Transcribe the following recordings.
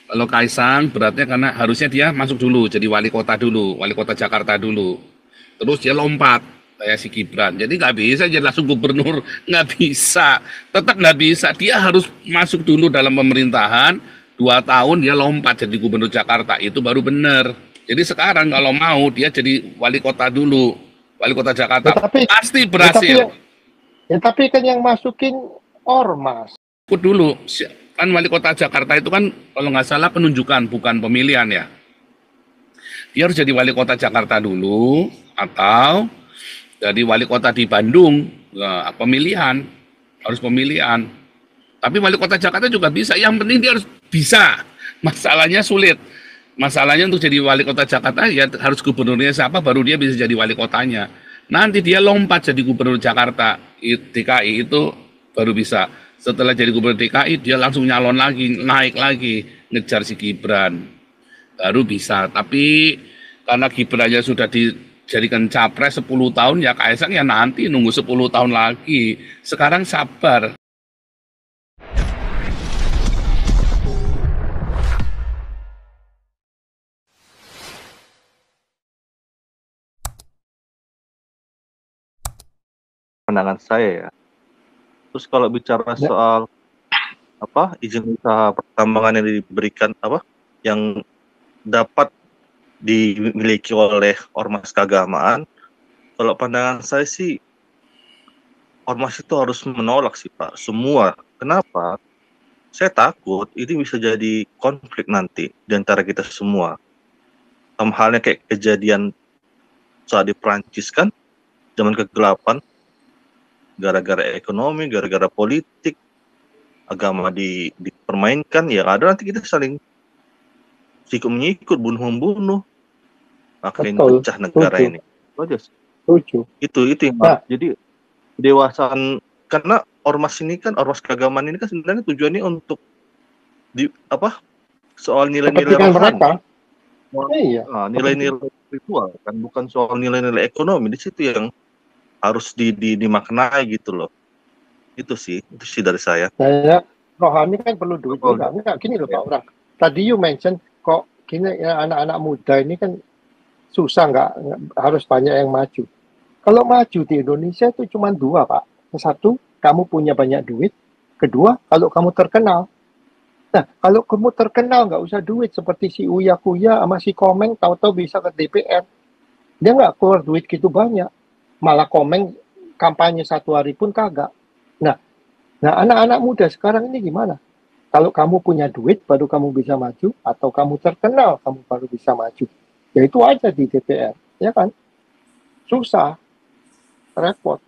Kalau Kaisang beratnya karena harusnya dia masuk dulu jadi wali kota dulu, wali kota Jakarta dulu. Terus dia lompat kayak si Gibran. Jadi nggak bisa jadi langsung gubernur, nggak bisa. Tetap nggak bisa. Dia harus masuk dulu dalam pemerintahan. 2 tahun dia lompat jadi gubernur Jakarta itu baru benar. Jadi sekarang kalau mau dia jadi wali kota dulu, wali kota Ya Jakarta tapi, pasti ya tapi, berhasil. ya tapi kan yang masukin ormas. Ikut dulu kan wali kota Jakarta itu kan kalau nggak salah penunjukan bukan pemilihan ya. Dia harus jadi wali kota Jakarta dulu atau jadi wali kota di Bandung, pemilihan, harus pemilihan. Tapi wali kota Jakarta juga bisa, yang penting dia harus bisa. Masalahnya sulit. Masalahnya untuk jadi wali kota Jakarta ya harus gubernurnya siapa baru dia bisa jadi wali kotanya. Nanti dia lompat jadi gubernur Jakarta, DKI itu baru bisa. Setelah jadi gubernur DKI dia langsung nyalon lagi, naik lagi, ngejar si Gibran. Baru bisa. Tapi karena Gibrannya sudah dijadikan capres 10 tahun ya Kaisang ya nanti nunggu 10 tahun lagi. Sekarang sabar. Pandangan saya ya. Terus kalau bicara soal izin usaha pertambangan yang diberikan yang dapat dimiliki oleh ormas keagamaan, kalau pandangan saya sih ormas itu harus menolak sih Pak semua. Kenapa? Saya takut ini bisa jadi konflik nanti di antara kita semua. Sama halnya kayak kejadian saat di Perancis kan, zaman kegelapan, gara-gara ekonomi, gara-gara politik, agama dipermainkan, ya ada nanti kita saling sikut menyikut, bunuh-membunuh, makin pecah negara ini. Itu yang jadi dewasaan, karena ormas ini kan, ormas keagamaan ini kan sebenarnya tujuannya untuk soal nilai-nilai rohani. Nilai-nilai spiritual kan, bukan soal nilai-nilai ekonomi. Di situ yang harus dimaknai gitu loh. Itu sih dari saya. Saya rohani kan perlu duit juga. Enggak gini loh Pak Orang. Tadi you mention kok gini ya, anak-anak muda ini kan susah, nggak harus banyak yang maju. Kalau maju di Indonesia itu cuma dua Pak. Satu, kamu punya banyak duit. Kedua, kalau kamu terkenal. Nah, kalau kamu terkenal nggak usah duit seperti si Uya Kuya sama si Komeng tahu-tahu bisa ke DPR. Dia nggak keluar duit gitu banyak. Malah Komeng kampanye 1 hari pun kagak. Nah anak-anak muda sekarang ini gimana? Kalau kamu punya duit baru kamu bisa maju, atau kamu terkenal kamu baru bisa maju. Ya itu aja di DPR, ya kan? Susah, repot.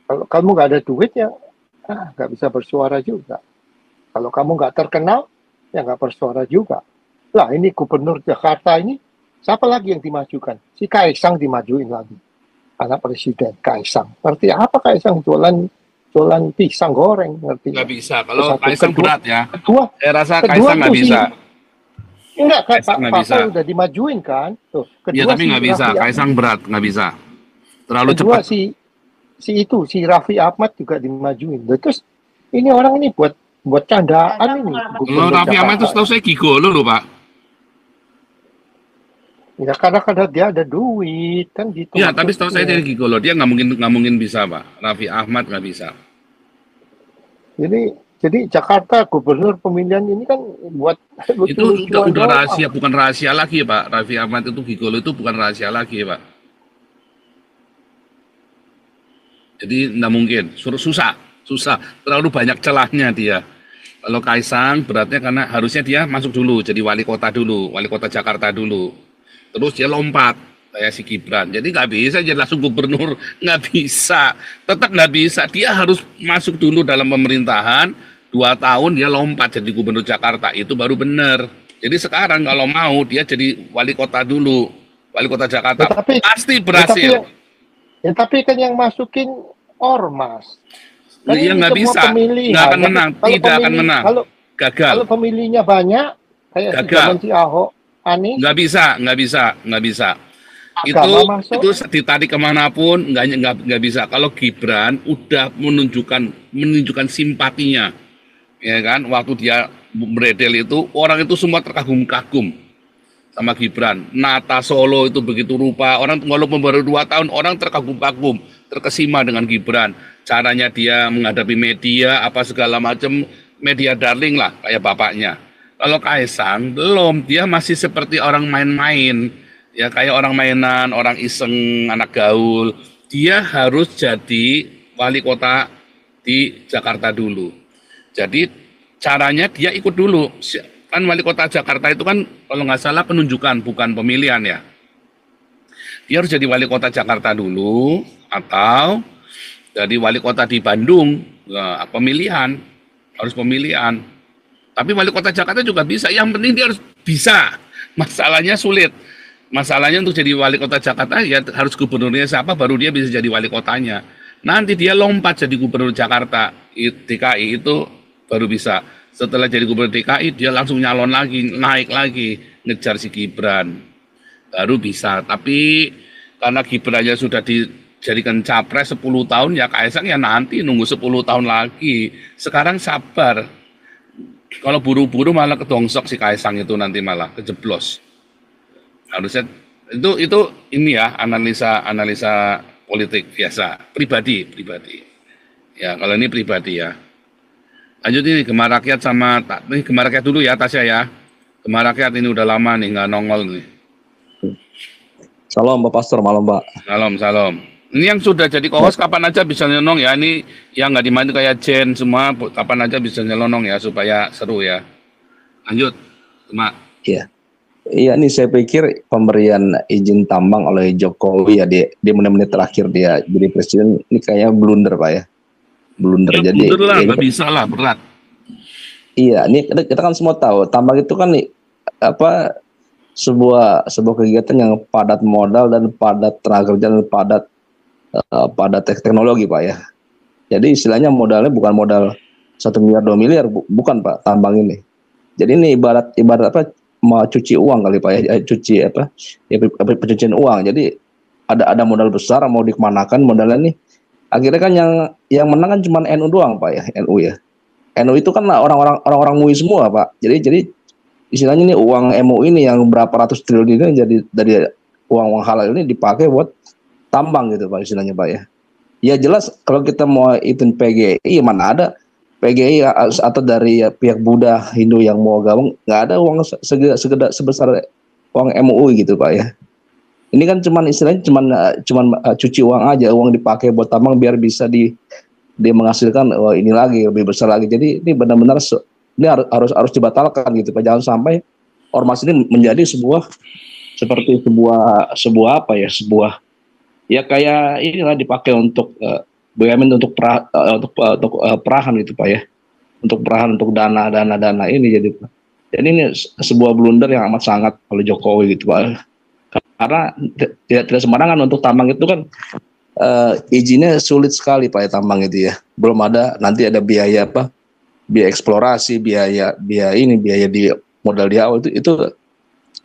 Kalau kamu nggak ada duit ya nggak bisa bersuara juga. Kalau kamu nggak terkenal ya nggak bersuara juga. Lah ini gubernur Jakarta ini siapa lagi yang dimajukan? Si Kaisang dimajuin lagi. Anak presiden Kaisang. Ngerti apa Kaisang jualan pisang goreng, ngerti? Nggak bisa. Kalau Kaisang berat ya. Saya rasa kedua Kaisang nggak bisa. Enggak, Pak udah dimajuin kan. Tuh. Iya tapi nggak bisa. Kaisang berat, nggak bisa. Terlalu kedua, cepat. Si Raffi Ahmad juga dimajuin. Terus ini orang ini buat candaan ini. Kalau Raffi Ahmad itu setahu saya gigolo loh Pak. Ya karena dia ada duit kan gitu. Iya, tapi setahu saya dari gigolo, dia nggak mungkin bisa Pak. Raffi Ahmad nggak bisa. Jadi Jakarta gubernur pemilihan ini kan buat itu udah rahasia, bukan rahasia lagi Pak. Raffi Ahmad itu gigolo itu bukan rahasia lagi Pak. Jadi nggak mungkin, susah, terlalu banyak celahnya dia. Kalau Kaisang beratnya karena harusnya dia masuk dulu jadi wali kota dulu, wali kota Jakarta dulu. Terus dia lompat kayak si Gibran. Jadi nggak bisa jadi langsung gubernur, nggak bisa. Tetap nggak bisa. Dia harus masuk dulu dalam pemerintahan. 2 tahun dia lompat jadi gubernur Jakarta itu baru benar. Jadi sekarang kalau mau dia jadi wali kota dulu, wali kota Jakarta pasti berhasil. Tapi kan yang masukin ormas. Kan iya nggak bisa, nggak akan menang, tidak akan menang. Gagal. Kalau pemilihnya banyak, kayak si Ahok, Anies. Nggak bisa. Itu ditarik kemanapun nggak bisa. Kalau Gibran udah menunjukkan simpatinya ya kan, waktu dia beredel itu orang itu semua terkagum-kagum sama Gibran. Nata Solo itu begitu rupa, orang walaupun baru 2 tahun orang terkagum-kagum, terkesima dengan Gibran. Caranya dia menghadapi media apa segala macam, media darling lah kayak bapaknya. Kalau Kaisang belum, dia masih seperti orang main-main, ya kayak orang mainan, orang iseng, anak gaul. Dia harus jadi wali kota di Jakarta dulu. Jadi caranya dia ikut dulu. Kan wali kota Jakarta itu kan kalau nggak salah penunjukan, bukan pemilihan ya. Dia harus jadi wali kota Jakarta dulu atau jadi wali kota di Bandung, pemilihan, harus pemilihan. Tapi wali kota Jakarta juga bisa, yang penting dia harus bisa. Masalahnya sulit. Masalahnya untuk jadi wali kota Jakarta ya harus gubernurnya siapa baru dia bisa jadi wali kotanya. Nanti dia lompat jadi gubernur Jakarta, DKI itu baru bisa. Setelah jadi gubernur DKI dia langsung nyalon lagi, naik lagi, ngejar si Gibran. Baru bisa. Tapi karena Gibrannya sudah dijadikan capres 10 tahun ya Kaisang ya nanti nunggu 10 tahun lagi. Sekarang sabar. Kalau buru-buru malah kedongsok si Kaisang itu nanti malah kejeblos. Harusnya itu ini ya analisa politik biasa, pribadi. Ya, kalau ini pribadi ya. Lanjut ini Gemar Rakyat ini Gemar Rakyat dulu ya Tasya ya. Gemar Rakyat ini udah lama nih nggak nongol nih. Salam Pak Pastor, malam Pak. Salam. Ini yang sudah jadi co-host kapan aja bisa nyelonong ya. Ini yang nggak dimainin kayak Jen semua kapan aja bisa nyelonong ya supaya seru ya. Lanjut, Mak. Iya. Iya, nih saya pikir pemberian izin tambang oleh Jokowi ya di menit-menit terakhir dia jadi presiden ini kayaknya blunder Pak ya. Blunder Ya, jadi. blunder lah, nggak bisa lah, berat. Iya, ini kita kan semua tahu tambang itu kan apa sebuah kegiatan yang padat modal dan padat tenaga kerja dan padat teknologi Pak ya. Jadi istilahnya modalnya bukan modal 1 miliar 2 miliar bukan Pak tambang ini. Jadi ini ibarat apa mau cuci uang kali Pak ya, cuci apa ya pencucian uang. Jadi ada modal besar mau dikemanakan modalnya nih. Akhirnya kan yang menang kan cuma NU doang Pak ya, NU ya. NU itu kan orang-orang MUI semua Pak. Jadi istilahnya nih uang MUI ini yang berapa ratus triliun ini jadi dari uang halal ini dipakai buat tambang gitu Pak istilahnya Pak ya. Ya jelas kalau kita mau hitung PGI mana ada PGI atau dari pihak Buddha Hindu yang mau gabung nggak ada uang sebesar uang MUI gitu Pak ya. Ini kan istilahnya cuman cuci uang aja, uang dipakai buat tambang biar bisa dia menghasilkan ini lagi lebih besar lagi. Jadi ini benar-benar ini harus dibatalkan gitu Pak. Jangan sampai ormas ini menjadi sebuah apa ya, sebuah ya kayak inilah dipakai untuk BUMN untuk perahan gitu Pak ya, untuk perahan untuk dana ini jadi ini sebuah blunder yang amat sangat oleh Jokowi gitu Pak, karena tidak sembarangan untuk tambang itu kan izinnya sulit sekali Pak ya tambang itu ya, belum ada nanti ada biaya eksplorasi, biaya di modal di awal itu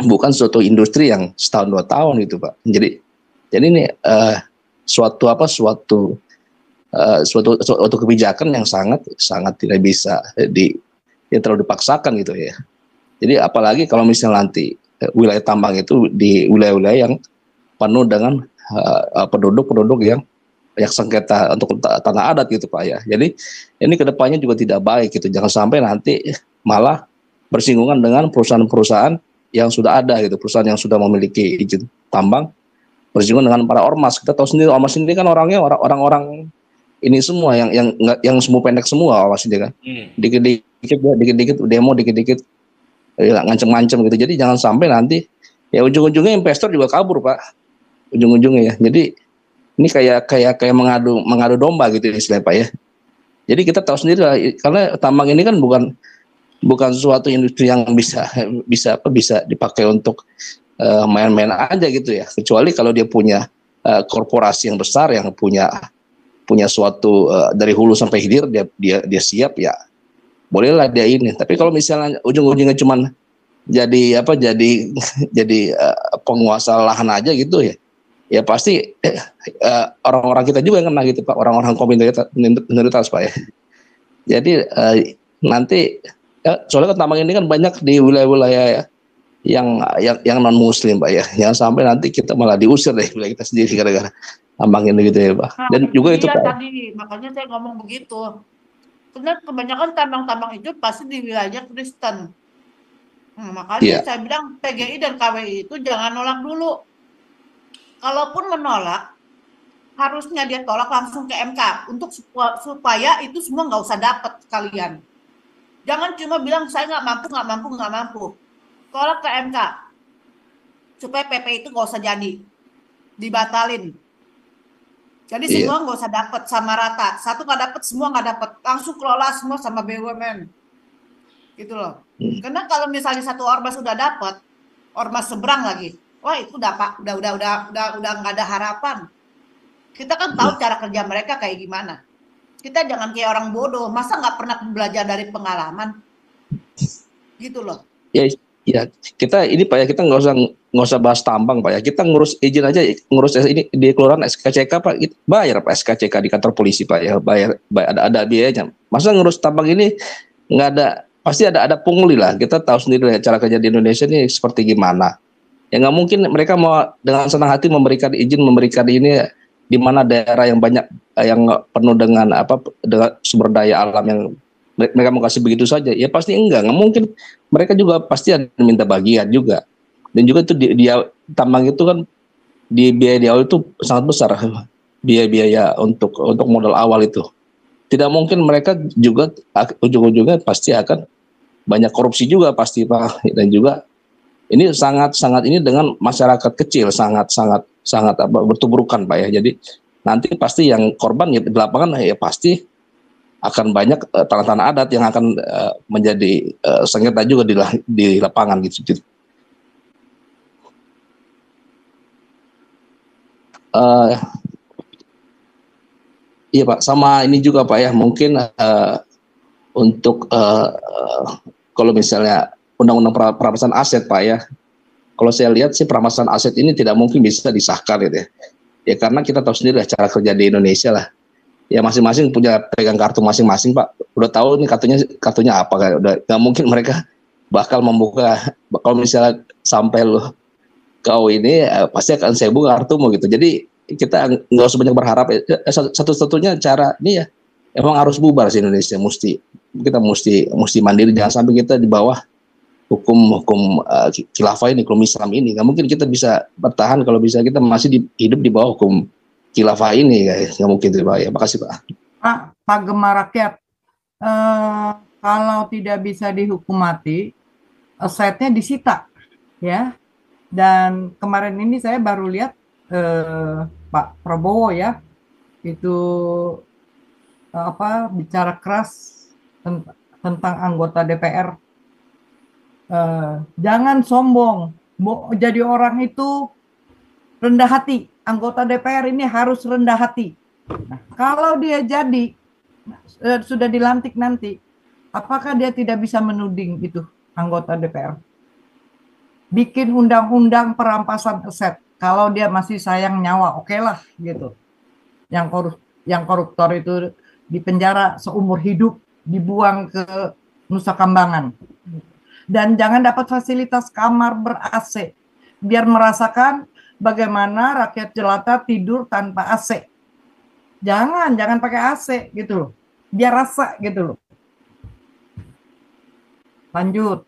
bukan suatu industri yang setahun 2 tahun gitu Pak. Jadi ini suatu kebijakan yang sangat tidak bisa terlalu dipaksakan gitu ya. Jadi apalagi kalau misalnya nanti wilayah tambang itu di wilayah-wilayah yang penuh dengan penduduk yang banyak sengketa untuk tanah adat gitu Pak ya. Jadi ini kedepannya juga tidak baik gitu. Jangan sampai nanti malah bersinggungan dengan perusahaan-perusahaan yang sudah ada gitu, perusahaan yang sudah memiliki izin tambang bersinggungan dengan para ormas. Kita tahu sendiri ormas ini kan orangnya orang-orang ini semua yang semua pendek semua ormas ini kan. Dikit-dikit demo, dikit-dikit ngancem-ngancem gitu. Jadi jangan sampai nanti ya ujung-ujungnya investor juga kabur Pak. Ujung-ujungnya ya. Jadi ini kayak mengadu domba gitu istilahnya Pak ya. Jadi kita tahu sendiri lah, karena tambang ini kan bukan suatu industri yang bisa dipakai untuk main-main aja gitu ya. Kecuali kalau dia punya korporasi yang besar yang punya suatu dari hulu sampai hilir dia siap ya. Bolehlah dia ini. Tapi kalau misalnya ujung-ujungnya cuman jadi penguasa lahan aja gitu ya. Ya pasti orang-orang kita juga yang kena gitu Pak, orang-orang komunitas Pak ya. Jadi nanti soalnya kan tambang ini kan banyak di wilayah-wilayah yang non muslim Pak ya, jangan sampai nanti kita malah diusir deh wilayah kita sendiri gara-gara tambang ini gitu ya Pak. Nah, Dan itu juga itu dia Pak. tadi, makanya saya ngomong begitu. Karena kebanyakan tambang-tambang itu pasti di wilayah Kristen. Makanya Iya. saya bilang PGI dan KWI itu jangan nolak dulu. Kalaupun menolak, harusnya dia tolak langsung ke MK untuk supaya itu semua nggak usah dapat sekalian. Jangan cuma bilang saya nggak mampu. Tolak ke MK supaya PP itu nggak usah jadi, dibatalin. Jadi Iya. semua nggak usah dapat sama rata. Satu nggak dapat, semua nggak dapat. Langsung kelola semua sama BUMN. Gitu loh. Karena kalau misalnya satu ormas sudah dapat, ormas seberang lagi, wah itu udah nggak ada harapan. Kita kan tahu cara kerja mereka kayak gimana. Kita jangan kayak orang bodoh. Masa nggak pernah belajar dari pengalaman? Gitu loh. Ya, kita ini Pak ya, kita nggak usah bahas tambang Pak ya. Kita ngurus izin aja, ngurus ini di kelurahan SKCK Pak, bayar Pak SKCK di kantor polisi Pak ya, bayar ada biayanya. Masa ngurus tambang ini nggak ada, pasti ada pungli lah. Kita tahu sendiri lah cara kerja di Indonesia ini seperti gimana. Ya nggak mungkin mereka mau dengan senang hati memberikan izin, memberikan ini di mana daerah yang banyak yang penuh dengan dengan sumber daya alam yang mereka mau kasih begitu saja, ya pasti nggak mungkin. Mereka juga pasti ada minta bagian juga, dan juga itu dia tambang itu kan biaya di awal itu sangat besar, biaya untuk modal awal itu. Tidak mungkin mereka juga ujung-ujungnya pasti akan banyak korupsi juga pasti Pak, dan juga ini sangat ini dengan masyarakat kecil sangat bertuburkan Pak ya. Jadi nanti pasti yang korban ya, di lapangan ya pasti akan banyak tanah-tanah adat yang akan menjadi sengketa juga di lapangan gitu. Iya Pak, sama ini juga Pak ya, mungkin untuk kalau misalnya undang-undang perampasan aset Pak ya, kalau saya lihat sih perampasan aset ini tidak mungkin bisa disahkan gitu ya. Ya karena kita tahu sendiri lah cara kerja di Indonesia lah. Ya masing-masing punya pegang kartu masing-masing Pak. Udah tahu ini kartunya apa kan. Udah nggak mungkin mereka bakal membuka. Kalau misalnya sampai lo kau ini pasti akan saya buka kartumu gitu. Jadi kita nggak usah banyak berharap. Satu-satunya cara ini ya emang harus bubar sih Indonesia. Kita mesti mandiri. Jangan sampai kita di bawah hukum khilafah ini, hukum Islam ini. Nggak mungkin kita bisa bertahan kalau bisa kita masih hidup di bawah hukum khilafah ini, guys. Nggak mungkin Pak ya. Makasih Pak. Pak Gemar Rakyat, kalau tidak bisa dihukum mati, asetnya disita, ya. Dan kemarin ini saya baru lihat Pak Prabowo ya, itu bicara keras tentang anggota DPR. Jangan sombong, jadi orang itu rendah hati. Anggota DPR ini harus rendah hati. Nah, kalau dia jadi sudah dilantik nanti, apakah dia tidak bisa menuding itu anggota DPR? Bikin undang-undang perampasan aset. Kalau dia masih sayang nyawa, oke lah gitu. Yang koruptor itu dipenjara seumur hidup, dibuang ke Nusa Kambangan. Dan jangan dapat fasilitas kamar ber-AC. Biar merasakan bagaimana rakyat jelata tidur tanpa AC. Jangan pakai AC gitu loh. Biar rasa gitu loh. Lanjut.